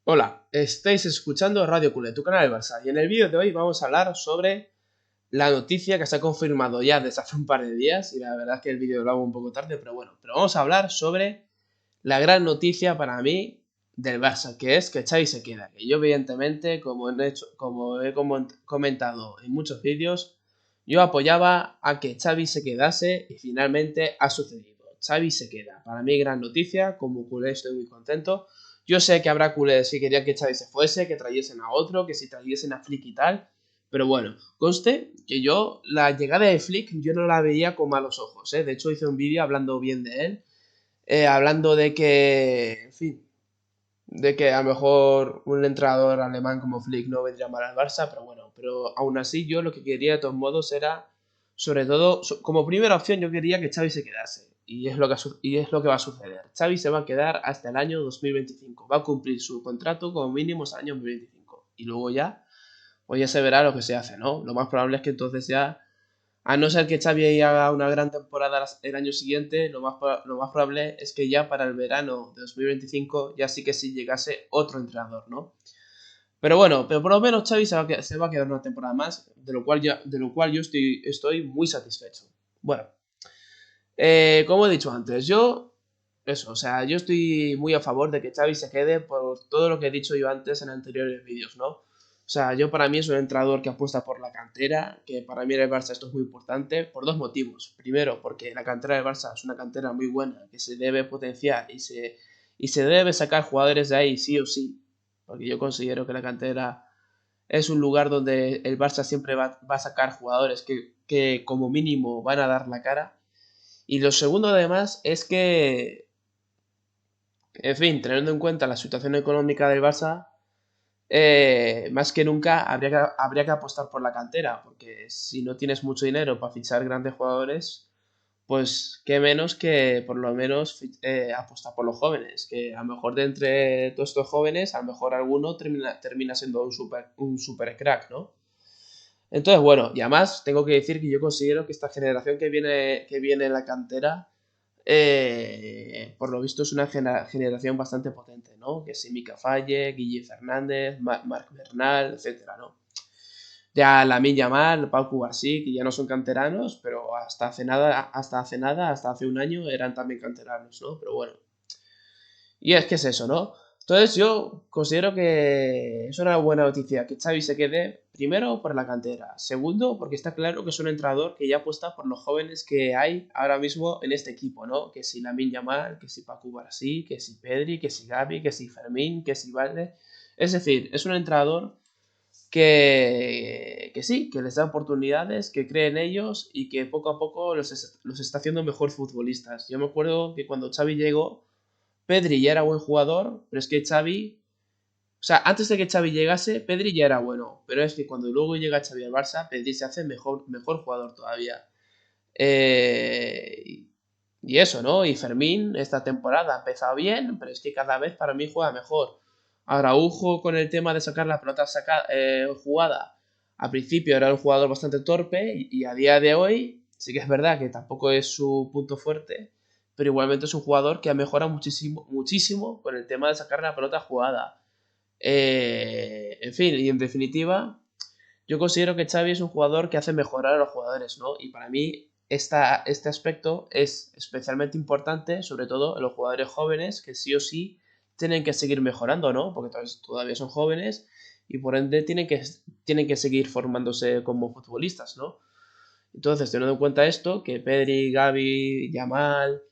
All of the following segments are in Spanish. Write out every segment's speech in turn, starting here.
Hola, estáis escuchando Radio Culé, tu canal de Barça, y en el vídeo de hoy vamos a hablar sobre la noticia que se ha confirmado ya desde hace un par de días, y la verdad es que el vídeo lo hago un poco tarde, pero bueno, pero vamos a hablar sobre la gran noticia para mí del Barça, que es que Xavi se queda, que yo evidentemente, como he comentado en muchos vídeos, yo apoyaba a que Xavi se quedase y finalmente ha sucedido. Xavi se queda, para mí gran noticia, como culé estoy muy contento. Yo sé que habrá culés que querían que Xavi se fuese, que trayesen a otro, que si trayesen a Flick y tal, pero bueno, conste que yo la llegada de Flick yo no la veía con malos ojos, ¿eh? De hecho hice un vídeo hablando bien de él, hablando de que, en fin, de que a lo mejor un entrenador alemán como Flick no vendría mal al Barça, pero bueno, pero aún así yo lo que quería de todos modos era, sobre todo, como primera opción yo quería que Xavi se quedase, y es lo que va a suceder. Xavi se va a quedar hasta el año 2025, va a cumplir su contrato como mínimo hasta el año 2025, y luego ya, pues ya se verá lo que se hace, ¿no? Lo más probable es que entonces ya a no ser que Xavi haga una gran temporada el año siguiente, lo más probable es que ya para el verano de 2025 ya sí que sí llegase otro entrenador, ¿no? Pero bueno, pero por lo menos Xavi se va a quedar una temporada más, de lo cual yo estoy muy satisfecho. Bueno, como he dicho antes, o sea, yo estoy muy a favor de que Xavi se quede por todo lo que he dicho yo antes en anteriores vídeos, ¿no? O sea, yo para mí es un entrenador que apuesta por la cantera, que para mí en el Barça esto es muy importante, por dos motivos. Primero, porque la cantera del Barça es una cantera muy buena, que se debe potenciar y se debe sacar jugadores de ahí sí o sí, porque yo considero que la cantera es un lugar donde el Barça siempre va a sacar jugadores que como mínimo van a dar la cara. Y lo segundo además es que, en fin, teniendo en cuenta la situación económica del Barça, más que nunca habría que apostar por la cantera, porque si no tienes mucho dinero para fichar grandes jugadores, pues qué menos que por lo menos apostar por los jóvenes, que a lo mejor de entre todos estos jóvenes, a lo mejor alguno termina siendo un super crack, ¿no? Entonces, bueno, y además tengo que decir que yo considero que esta generación que viene en la cantera, por lo visto es una generación bastante potente, ¿no? Que si Mika Faye, Guille Fernández, Marc Bernal, etcétera, ¿no? Ya Lamine Yamal, Pau Cubarsí, que ya no son canteranos, pero hasta hace un año eran también canteranos, ¿no? Pero bueno, y es que es eso, ¿no? Entonces yo considero que es una buena noticia que Xavi se quede, primero por la cantera, segundo porque está claro que es un entrenador que ya apuesta por los jóvenes que hay ahora mismo en este equipo, ¿no? Que si Lamine Yamal, que si Pacu Barasí, que si Pedri, que si Gavi, que si Fermín, que si Valde. Es decir, es un entrenador que sí, que les da oportunidades, que cree en ellos y que poco a poco los está haciendo mejor futbolistas. Yo me acuerdo que cuando Xavi llegó, Pedri ya era buen jugador, pero es que Xavi, o sea, antes de que Xavi llegase, Pedri ya era bueno, pero es que cuando luego llega Xavi al Barça, Pedri se hace mejor jugador todavía. Y eso, ¿no? Y Fermín esta temporada ha empezado bien, pero es que cada vez para mí juega mejor. Araujo con el tema de sacar la pelota jugada, al principio era un jugador bastante torpe y a día de hoy sí que es verdad que tampoco es su punto fuerte, pero igualmente es un jugador que ha mejorado muchísimo, muchísimo con el tema de sacar la pelota jugada. En fin, y en definitiva, yo considero que Xavi es un jugador que hace mejorar a los jugadores, ¿no? Y para mí este aspecto es especialmente importante, sobre todo en los jugadores jóvenes, que sí o sí tienen que seguir mejorando, ¿no? Porque todavía son jóvenes y por ende tienen que seguir formándose como futbolistas, ¿no? Entonces, teniendo en cuenta esto, que Pedri, Gavi, Yamal,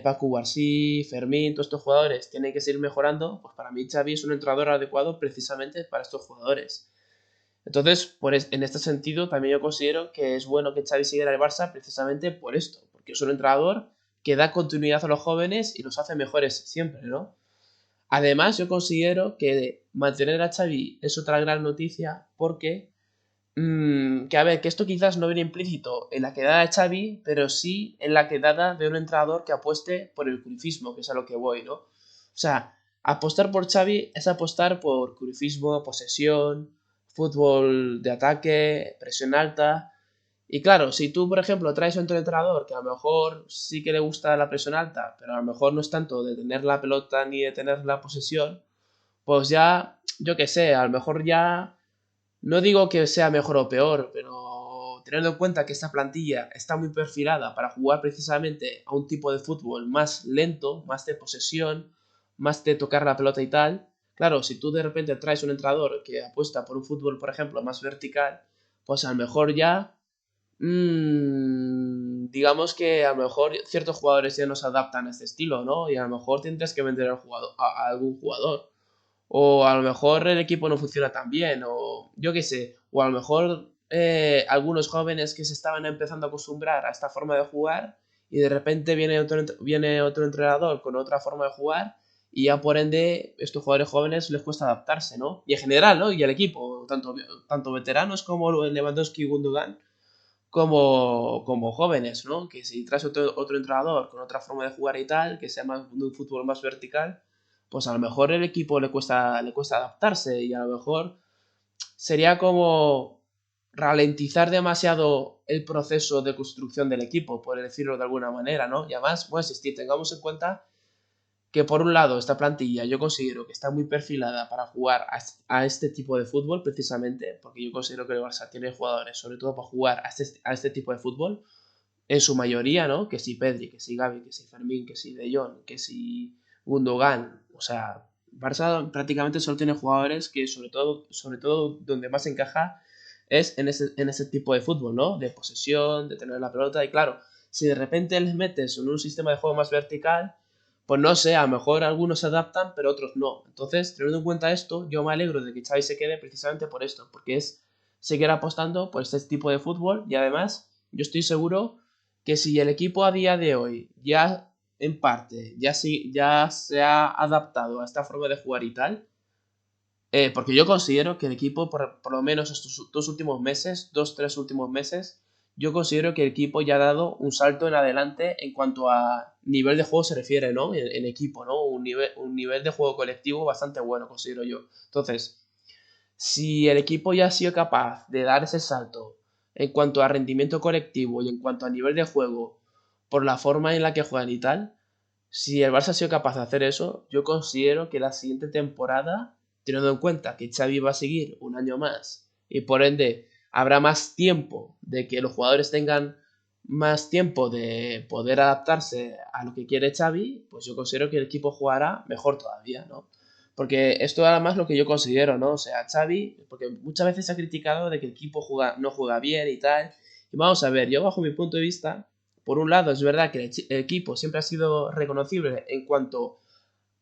Pacu Guarsí, Fermín, todos estos jugadores tienen que seguir mejorando, pues para mí Xavi es un entrenador adecuado precisamente para estos jugadores. Entonces, en este sentido, también yo considero que es bueno que Xavi siga en el Barça precisamente por esto, porque es un entrenador que da continuidad a los jóvenes y los hace mejores siempre, ¿no? Además, yo considero que mantener a Xavi es otra gran noticia porque, que a ver, que esto quizás no viene implícito en la quedada de Xavi, pero sí en la quedada de un entrenador que apueste por el cruyffismo, que es a lo que voy, ¿no? O sea, apostar por Xavi es apostar por cruyffismo, posesión, fútbol de ataque, presión alta. Y claro, si tú, por ejemplo, traes a un entrenador que a lo mejor sí que le gusta la presión alta, pero a lo mejor no es tanto de tener la pelota ni de tener la posesión, pues ya, yo qué sé, a lo mejor ya, no digo que sea mejor o peor, pero teniendo en cuenta que esta plantilla está muy perfilada para jugar precisamente a un tipo de fútbol más lento, más de posesión, más de tocar la pelota y tal, claro, si tú de repente traes un entrenador que apuesta por un fútbol, por ejemplo, más vertical, pues a lo mejor ya digamos que a lo mejor ciertos jugadores ya no se adaptan a este estilo, ¿no? Y a lo mejor tendrás que vender al jugador, a algún jugador. O a lo mejor el equipo no funciona tan bien, o yo qué sé. O a lo mejor algunos jóvenes que se estaban empezando a acostumbrar a esta forma de jugar y de repente viene otro entrenador con otra forma de jugar y ya por ende estos jugadores jóvenes les cuesta adaptarse, ¿no? Y en general, ¿no? Y el equipo, tanto veteranos como Lewandowski y Gundogan, como jóvenes, ¿no? Que si traes otro entrenador con otra forma de jugar y tal, que sea más de un fútbol más vertical, pues a lo mejor el equipo le cuesta adaptarse y a lo mejor sería como ralentizar demasiado el proceso de construcción del equipo, por decirlo de alguna manera, ¿no? Y además, bueno, si tengamos en cuenta que por un lado esta plantilla yo considero que está muy perfilada para jugar a este tipo de fútbol precisamente, porque yo considero que el Barça tiene jugadores sobre todo para jugar a este tipo de fútbol, en su mayoría, ¿no? Que si Pedri, que si Gavi, que si Fermín, que si De Jong, que si Gundogan, o sea, Barça prácticamente solo tiene jugadores que sobre todo donde más encaja es en ese tipo de fútbol, ¿no? De posesión, de tener la pelota y claro, si de repente les metes en un sistema de juego más vertical, pues no sé, a lo mejor algunos se adaptan, pero otros no. Entonces, teniendo en cuenta esto, yo me alegro de que Xavi se quede precisamente por esto, porque es seguir apostando por este tipo de fútbol y además yo estoy seguro que si el equipo a día de hoy ya en parte ya se ha adaptado a esta forma de jugar y tal, porque yo considero que el equipo, por lo menos estos dos últimos meses, dos, tres últimos meses, yo considero que el equipo ya ha dado un salto en adelante en cuanto a nivel de juego se refiere, ¿no? En equipo, ¿no? Un nivel de juego colectivo bastante bueno, considero yo. Entonces, si el equipo ya ha sido capaz de dar ese salto en cuanto a rendimiento colectivo y en cuanto a nivel de juego, por la forma en la que juegan y tal, si el Barça ha sido capaz de hacer eso, yo considero que la siguiente temporada, teniendo en cuenta que Xavi va a seguir un año más y por ende habrá más tiempo de que los jugadores tengan más tiempo de poder adaptarse a lo que quiere Xavi, pues yo considero que el equipo jugará mejor todavía, ¿no? Porque esto además lo que yo considero, ¿no? O sea, Xavi, porque muchas veces se ha criticado de que el equipo no juega bien y tal. Y vamos a ver, yo bajo mi punto de vista, por un lado es verdad que el equipo siempre ha sido reconocible en cuanto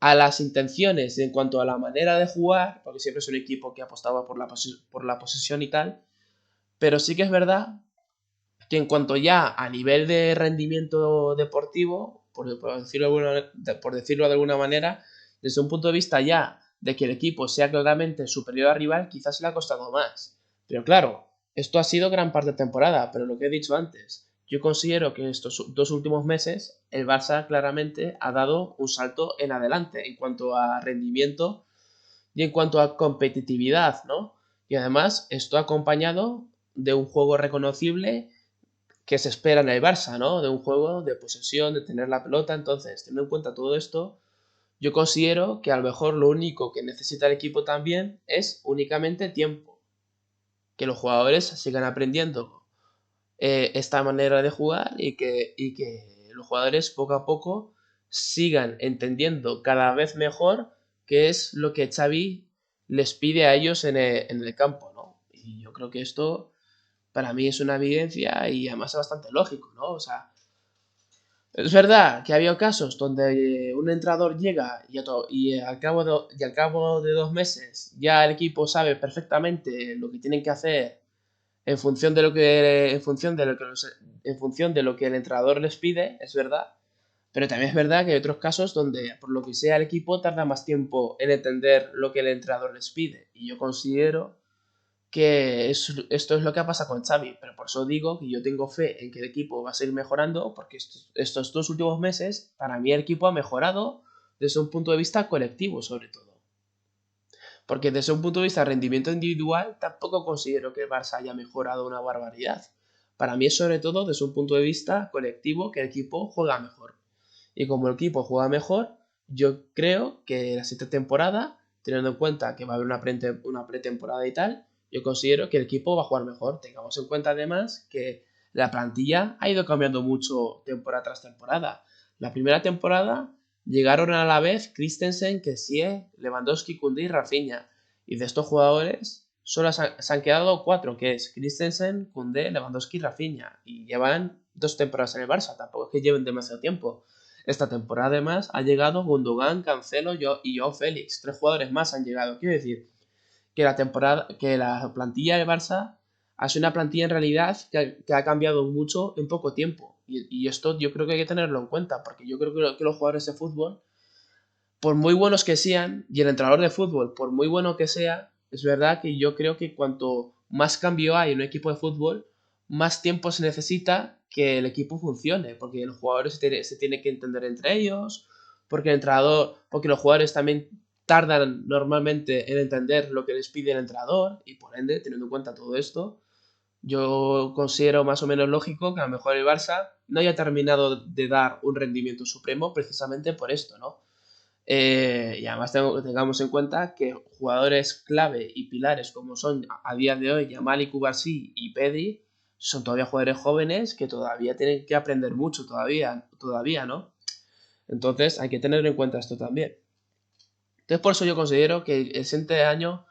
a las intenciones, en cuanto a la manera de jugar, porque siempre es un equipo que apostaba por la posesión y tal. Pero sí que es verdad que en cuanto ya a nivel de rendimiento deportivo, por decirlo de alguna manera, desde un punto de vista ya de que el equipo sea claramente superior al rival, quizás le ha costado más. Pero claro, esto ha sido gran parte de temporada, pero lo que he dicho antes, yo considero que estos dos últimos meses el Barça claramente ha dado un salto en adelante en cuanto a rendimiento y en cuanto a competitividad, ¿no? Y además esto acompañado de un juego reconocible que se espera en el Barça, ¿no? De un juego de posesión, de tener la pelota. Entonces, teniendo en cuenta todo esto, yo considero que a lo mejor lo único que necesita el equipo también es únicamente tiempo. Que los jugadores sigan aprendiendo esta manera de jugar y que los jugadores poco a poco sigan entendiendo cada vez mejor qué es lo que Xavi les pide a ellos en el campo, ¿no? Y yo creo que esto para mí es una evidencia y además es bastante lógico, ¿no? O sea, es verdad que ha habido casos donde un entrenador llega y al cabo de 2 meses ya el equipo sabe perfectamente lo que tienen que hacer en función de lo que el entrenador les pide, es verdad. Pero también es verdad que hay otros casos donde, por lo que sea, el equipo tarda más tiempo en entender lo que el entrenador les pide. Y yo considero que esto es lo que ha pasado con Xavi, pero por eso digo que yo tengo fe en que el equipo va a seguir mejorando, porque estos dos últimos meses, para mí el equipo ha mejorado desde un punto de vista colectivo, sobre todo. Porque desde un punto de vista de rendimiento individual, tampoco considero que el Barça haya mejorado una barbaridad. Para mí es sobre todo desde un punto de vista colectivo que el equipo juega mejor. Y como el equipo juega mejor, yo creo que la siguiente temporada teniendo en cuenta que va a haber una pretemporada y tal, yo considero que el equipo va a jugar mejor. Tengamos en cuenta además que la plantilla ha ido cambiando mucho temporada tras temporada. La primera temporada llegaron a la vez Christensen, Kessie, Lewandowski, Koundé y Rafinha. Y de estos jugadores solo se han quedado 4, que es Christensen, Koundé, Lewandowski y Rafinha. Y llevan 2 temporadas en el Barça, tampoco es que lleven demasiado tiempo. Esta temporada además ha llegado Gundogan, Cancelo y Joao Félix. 3 jugadores más han llegado. Quiero decir que la plantilla del Barça ha sido una plantilla en realidad que ha cambiado mucho en poco tiempo. Y esto yo creo que hay que tenerlo en cuenta, porque yo creo que los jugadores de fútbol, por muy buenos que sean, y el entrenador de fútbol, por muy bueno que sea, es verdad que yo creo que cuanto más cambio hay en un equipo de fútbol, más tiempo se necesita que el equipo funcione, porque los jugadores se tienen que entender entre ellos, porque los jugadores también tardan normalmente en entender lo que les pide el entrenador, y por ende, teniendo en cuenta todo esto, yo considero más o menos lógico que a lo mejor el Barça no haya terminado de dar un rendimiento supremo precisamente por esto, ¿no? Y además tengamos en cuenta que jugadores clave y pilares como son a día de hoy Yamal y Cubarsí y Pedri son todavía jugadores jóvenes que todavía tienen que aprender mucho todavía, ¿no? Entonces hay que tener en cuenta esto también. Entonces por eso yo considero que el siguiente año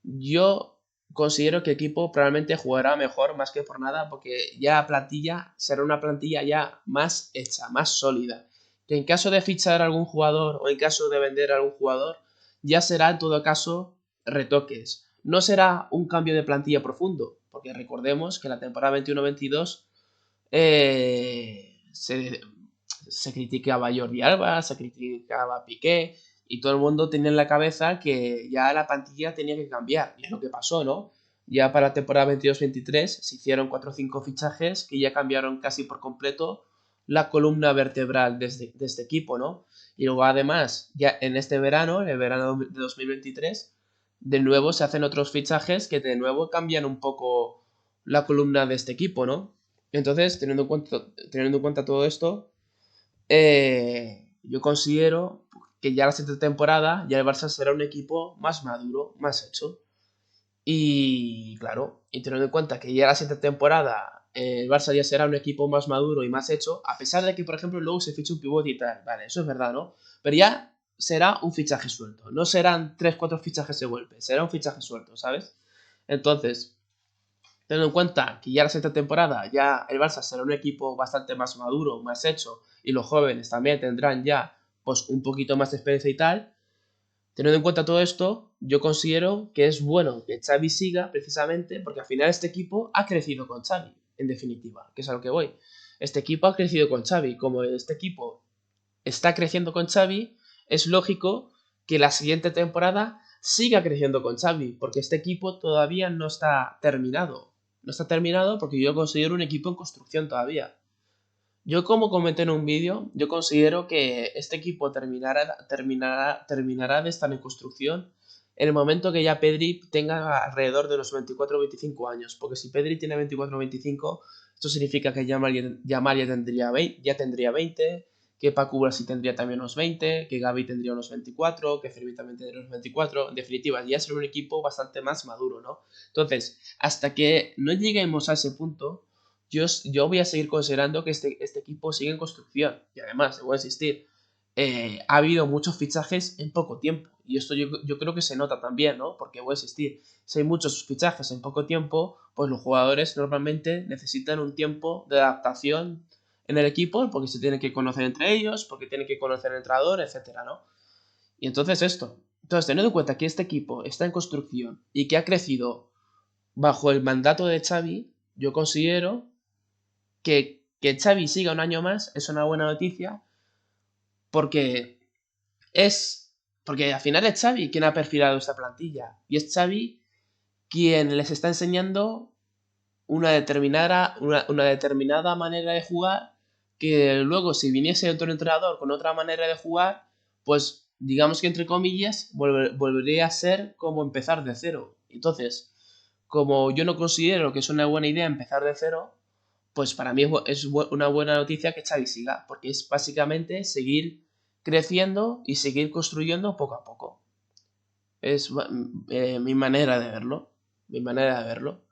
yo considero que el equipo probablemente jugará mejor más que por nada porque ya la plantilla será una plantilla ya más hecha, más sólida. Que en caso de fichar algún jugador o en caso de vender algún jugador, ya será en todo caso retoques. No será un cambio de plantilla profundo, porque recordemos que la temporada 21-22 eh, se, se criticaba a Jordi Alba, se criticaba a Piqué, y todo el mundo tenía en la cabeza que ya la plantilla tenía que cambiar, y es lo que pasó, ¿no? Ya para la temporada 22-23 se hicieron 4 o 5 fichajes que ya cambiaron casi por completo la columna vertebral de este equipo, ¿no? Y luego además, ya en este verano, en el verano de 2023, de nuevo se hacen otros fichajes que de nuevo cambian un poco la columna de este equipo, ¿no? Entonces, teniendo en cuenta todo esto, yo considero que ya la siguiente temporada ya el Barça será un equipo más maduro, más hecho. Y claro, y teniendo en cuenta que ya la siguiente temporada el Barça ya será un equipo más maduro y más hecho, a pesar de que, por ejemplo, luego se fiche un pivote y tal, vale, eso es verdad, ¿no? Pero ya será un fichaje suelto, no serán 3 4 fichajes de golpe, será un fichaje suelto, ¿sabes? Entonces, teniendo en cuenta que ya la siguiente temporada ya el Barça será un equipo bastante más maduro, más hecho, y los jóvenes también tendrán ya pues un poquito más de experiencia y tal, teniendo en cuenta todo esto, yo considero que es bueno que Xavi siga precisamente porque al final este equipo ha crecido con Xavi, en definitiva, que es a lo que voy. Este equipo ha crecido con Xavi, como este equipo está creciendo con Xavi, es lógico que la siguiente temporada siga creciendo con Xavi, porque este equipo todavía no está terminado. No está terminado porque yo considero un equipo en construcción todavía. Yo, como comenté en un vídeo, yo considero que este equipo terminará de estar en construcción en el momento que ya Pedri tenga alrededor de los 24 o 25 años. Porque si Pedri tiene 24 o 25, esto significa que Yamal ya tendría 20, que Pacu sí tendría también unos 20, que Gavi tendría unos 24, que Fermi también tendría unos 24. En definitiva, ya será un equipo bastante más maduro, ¿no? Entonces, hasta que no lleguemos a ese punto, yo voy a seguir considerando que este equipo sigue en construcción. Y además, voy a insistir, ha habido muchos fichajes en poco tiempo. Y esto yo creo que se nota también, ¿no? Porque voy a insistir, si hay muchos fichajes en poco tiempo, pues los jugadores normalmente necesitan un tiempo de adaptación en el equipo, porque se tienen que conocer entre ellos, porque tienen que conocer el entrenador, etcétera, ¿no? Y entonces esto. Entonces, teniendo en cuenta que este equipo está en construcción y que ha crecido bajo el mandato de Xavi, yo considero que Xavi siga un año más es una buena noticia porque porque al final es Xavi quien ha perfilado esta plantilla y es Xavi quien les está enseñando una determinada manera de jugar que luego si viniese otro entrenador con otra manera de jugar, pues digamos que entre comillas volvería a ser como empezar de cero. Entonces, como yo no considero que es una buena idea empezar de cero, pues para mí es una buena noticia que Xavi siga, porque es básicamente seguir creciendo y seguir construyendo poco a poco. Es mi manera de verlo. Mi manera de verlo.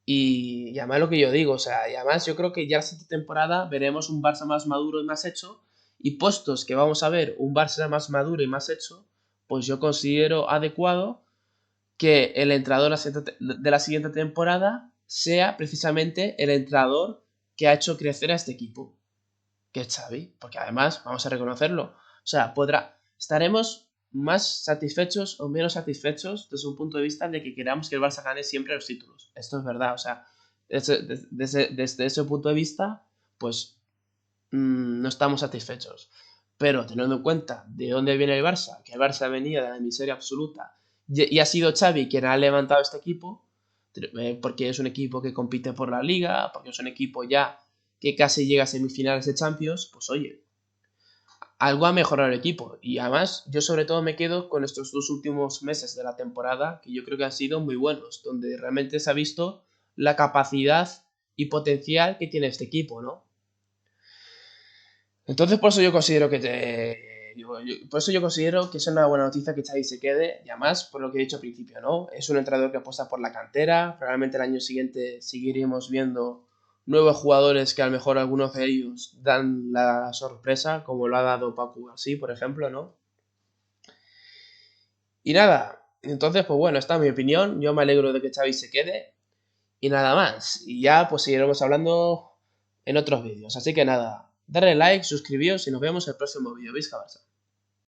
Y además lo que yo digo, o sea, y además yo creo que ya la siguiente temporada veremos un Barça más maduro y más hecho. Y puestos que vamos a ver un Barça más maduro y más hecho, pues yo considero adecuado que el entrenador de la siguiente temporada sea precisamente el entrenador que ha hecho crecer a este equipo, que es Xavi, porque además, vamos a reconocerlo, o sea, estaremos más satisfechos o menos satisfechos desde un punto de vista de que queramos que el Barça gane siempre los títulos. Esto es verdad, o sea, desde ese punto de vista, pues no estamos satisfechos. Pero teniendo en cuenta de dónde viene el Barça, que el Barça venía de la miseria absoluta y ha sido Xavi quien ha levantado este equipo, porque es un equipo que compite por la liga, porque es un equipo ya que casi llega a semifinales de Champions, pues oye, algo ha mejorado el equipo. Y además, yo sobre todo me quedo con estos 2 últimos meses de la temporada, que yo creo que han sido muy buenos, donde realmente se ha visto la capacidad y potencial que tiene este equipo, ¿no? Entonces, por eso yo considero por eso yo considero que es una buena noticia que Xavi se quede, y además, por lo que he dicho al principio, ¿no? Es un entrenador que apuesta por la cantera, probablemente el año siguiente seguiremos viendo nuevos jugadores que a lo mejor algunos de ellos dan la sorpresa, como lo ha dado Paco García, por ejemplo, ¿no? Y nada, entonces, pues bueno, esta es mi opinión, yo me alegro de que Xavi se quede, y nada más, y ya pues seguiremos hablando en otros vídeos, así que nada, darle like, suscribíos y nos vemos en el próximo vídeo. ¿Veis, Barça?